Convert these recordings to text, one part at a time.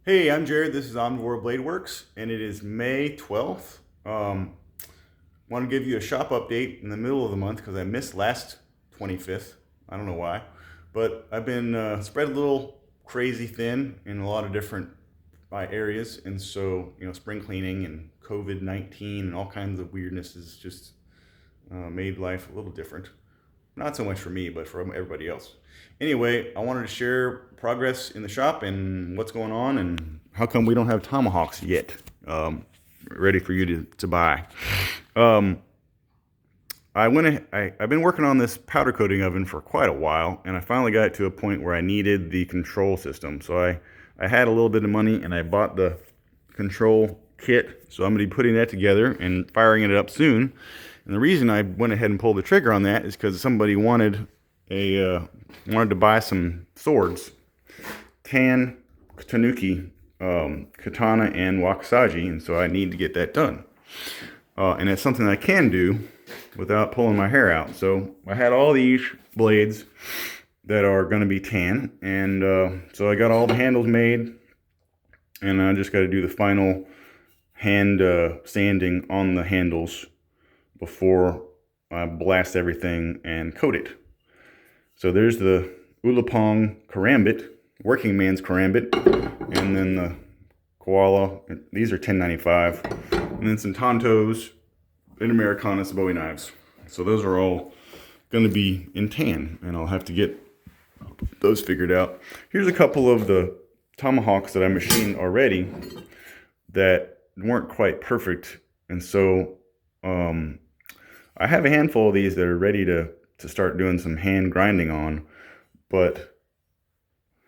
Hey, I'm Jared. This is Omnivore Blade Works, and it is May 12th. Want to give you a shop update in the middle of the month because I missed last 25th. I don't know why, but I've been spread a little crazy thin in a lot of different areas, and so spring cleaning and COVID-19 and all kinds of weirdness has just made life a little different. Not so much for me, but for everybody else. Anyway, I wanted to share progress in the shop and what's going on and how come we don't have tomahawks yet ready for you to buy. Um, I've been working on this powder coating oven for quite a while, and I finally got it to a point where I needed the control system. So I had a little bit of money and I bought the control kit. So I'm going to be putting that together and firing it up soon. And the reason I went ahead and pulled the trigger on that is because somebody wanted to buy some swords, tan, tanuki, katana, and wakizaji, and so I need to get that done. And it's something I can do without pulling my hair out. So I had all these blades that are going to be tan, and so I got all the handles made, and I just got to do the final hand sanding on the handles before I blast everything and coat it. So there's the Ulapong karambit, working man's karambit, and then the koala. These are 1095, and then some Tontos and Americanas Bowie knives. So those are all going to be in tan, and I'll have to get those figured out. Here's a couple of the tomahawks that I machined already that weren't quite perfect, and so I have a handful of these that are ready to start doing some hand grinding on, but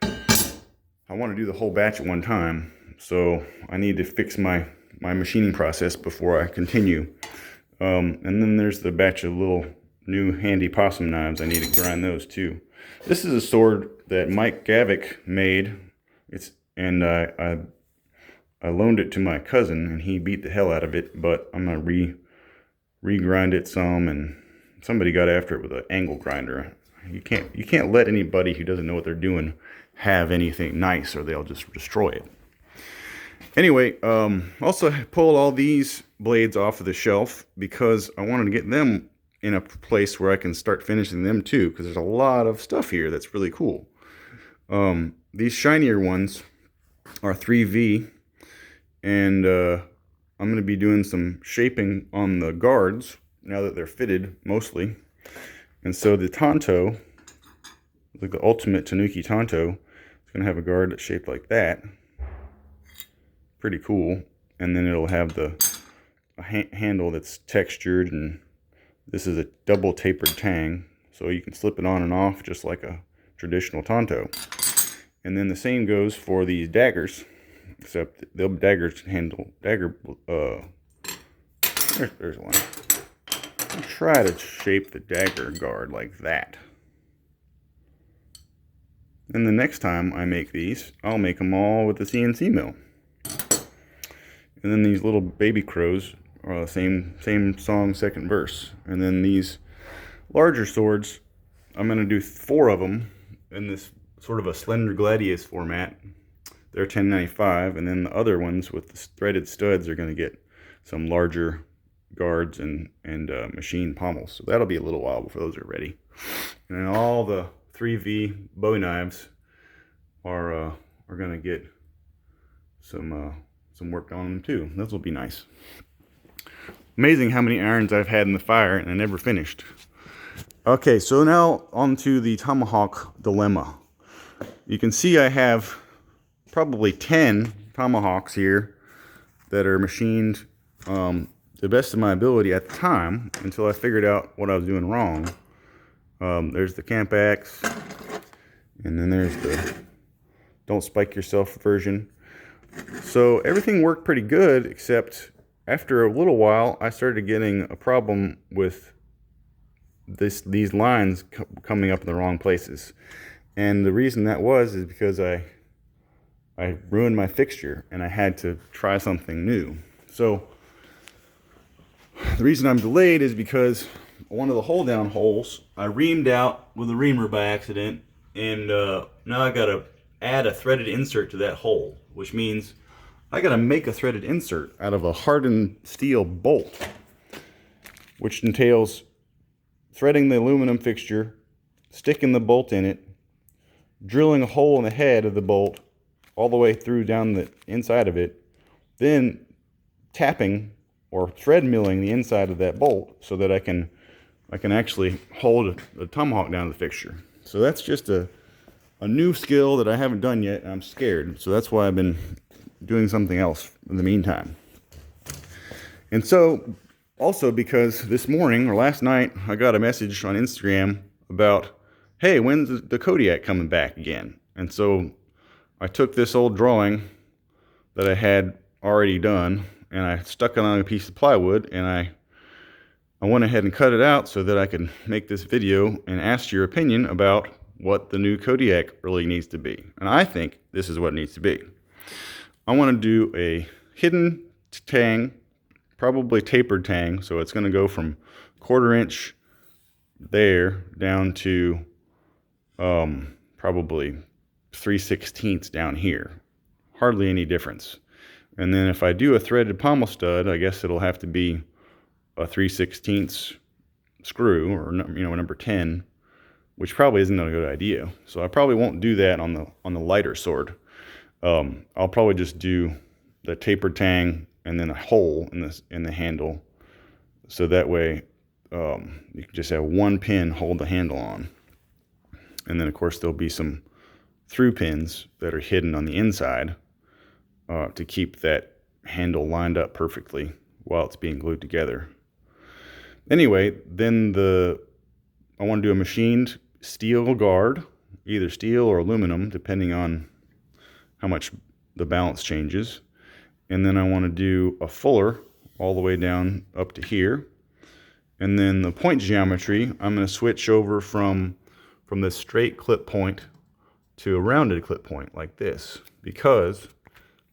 I want to do the whole batch at one time, so I need to fix my machining process before I continue. And then there's the batch of little new handy possum knives. I need to grind those too. This is a sword that Mike Gavick made. I loaned it to my cousin, and he beat the hell out of it, but I'm gonna regrind it some, and somebody got after it with an angle grinder. You can't let anybody who doesn't know what they're doing have anything nice, or they'll just destroy it. Anyway, also pulled all these blades off of the shelf because I wanted to get them in a place where I can start finishing them too, because there's a lot of stuff here that's really cool. These shinier ones are 3V, and I'm going to be doing some shaping on the guards now that they're fitted mostly. And so the Tonto, like the ultimate Tanuki Tonto, is going to have a guard that's shaped like that. Pretty cool. And then it'll have a handle that's textured, and this is a double tapered tang, so you can slip it on and off just like a traditional Tonto. And then the same goes for these daggers, except the daggers handle there's one. I'll try to shape the dagger guard like that. And the next time I make these, I'll make them all with the CNC mill. And then these little baby crows are the same song, second verse. And then these larger swords, I'm going to do 4 of them in this sort of a slender gladius format. They're 1095, and then the other ones with the threaded studs are going to get some larger guards and machine pommels. So that'll be a little while before those are ready. And then all the 3V Bowie knives are going to get some work on them too. Those will be nice. Amazing how many irons I've had in the fire and I never finished. Okay, so now on to the tomahawk dilemma. You can see I have probably 10 tomahawks here that are machined the best of my ability at the time, until I figured out what I was doing wrong. There's the camp axe, and then there's the don't spike yourself version. So everything worked pretty good, except after a little while I started getting a problem with these lines coming up in the wrong places. And the reason that is because I ruined my fixture and I had to try something new. So the reason I'm delayed is because one of the hold down holes I reamed out with a reamer by accident, and now I gotta add a threaded insert to that hole, which means I gotta make a threaded insert out of a hardened steel bolt, which entails threading the aluminum fixture, sticking the bolt in it, drilling a hole in the head of the bolt all the way through down the inside of it, then tapping or thread milling the inside of that bolt so that I can actually hold a tomahawk down to the fixture. So that's just a new skill that I haven't done yet, and I'm scared. So that's why I've been doing something else in the meantime. And so also because this morning or last night I got a message on Instagram about, hey, when's the Kodiak coming back again? And so I took this old drawing that I had already done and I stuck it on a piece of plywood, and I went ahead and cut it out so that I could make this video and ask your opinion about what the new Kodiak really needs to be. And I think this is what it needs to be. I want to do a hidden tang, probably tapered tang, so it's going to go from 1/4 inch there down to probably 3/16 down here. Hardly any difference. And then if I do a threaded pommel stud, I guess it'll have to be a 3/16 screw, or number 10, which probably isn't a good idea. So I probably won't do that on the lighter sword. I'll probably just do the tapered tang and then a hole in the handle, so that way you can just have one pin hold the handle on. And then of course there'll be some through pins that are hidden on the inside to keep that handle lined up perfectly while it's being glued together. Anyway, then I want to do a machined steel guard, either steel or aluminum, depending on how much the balance changes. And then I want to do a fuller all the way down up to here. And then the point geometry, I'm going to switch over from this straight clip point to a rounded clip point like this, because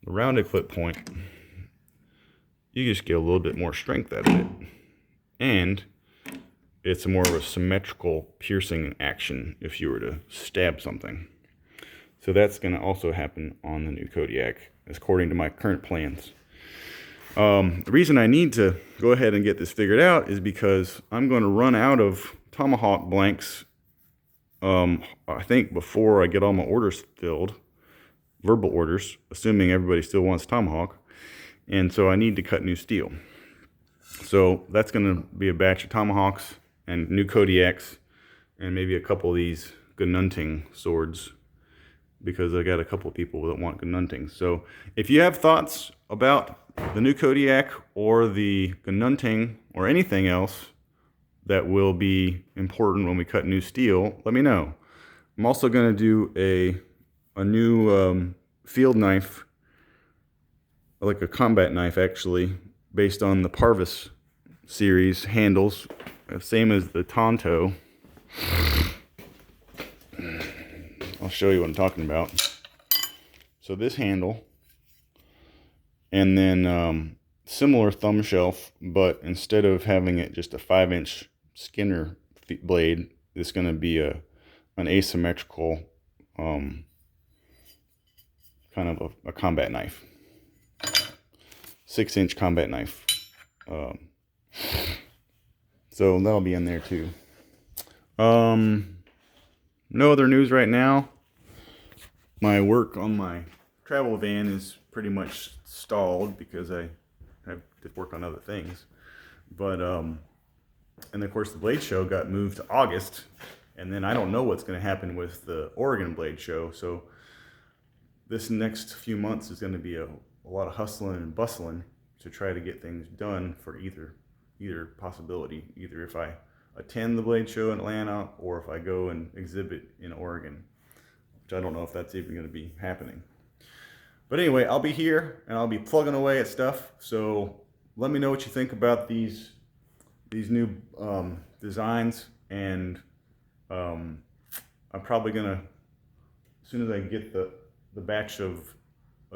the rounded clip point, you just get a little bit more strength out of it. And it's more of a symmetrical piercing action if you were to stab something. So that's going to also happen on the new Kodiak, according to my current plans. The reason I need to go ahead and get this figured out is because I'm going to run out of tomahawk blanks, I think, before I get all my orders filled, verbal orders, assuming everybody still wants tomahawk. And so I need to cut new steel. So that's going to be a batch of tomahawks and new Kodiaks and maybe a couple of these Gununting swords, because I got a couple of people that want Gununting. So if you have thoughts about the new Kodiak or the Gununting or anything else that will be important when we cut new steel, let me know. I'm also going to do a new field knife, like a combat knife actually, based on the Parvis series handles, same as the Tonto. I'll show you what I'm talking about. So this handle, and then similar thumb shelf, but instead of having it just a 5-inch Skinner blade, it's going to be an asymmetrical kind of a combat knife. 6-inch combat knife. So that'll be in there too. No other news right now. My work on my travel van is pretty much stalled because I have to work on other things. But and of course the Blade Show got moved to August, and then I don't know what's going to happen with the Oregon Blade Show. So this next few months is going to be a lot of hustling and bustling to try to get things done for either possibility. Either if I attend the Blade Show in Atlanta or if I go and exhibit in Oregon, which I don't know if that's even going to be happening. But anyway, I'll be here and I'll be plugging away at stuff. So let me know what you think about these new designs, and I'm probably gonna, as soon as I get the batch of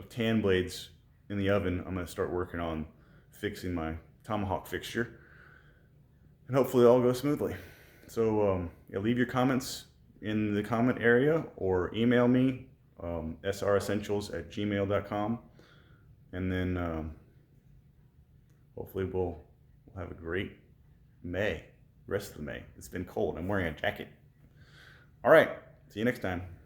tan blades in the oven, I'm gonna start working on fixing my tomahawk fixture, and hopefully it all goes smoothly. So yeah, leave your comments in the comment area or email me sressentials@gmail.com. And then hopefully we'll have a great rest of the May. It's been cold. I'm wearing a jacket. All right. See you next time.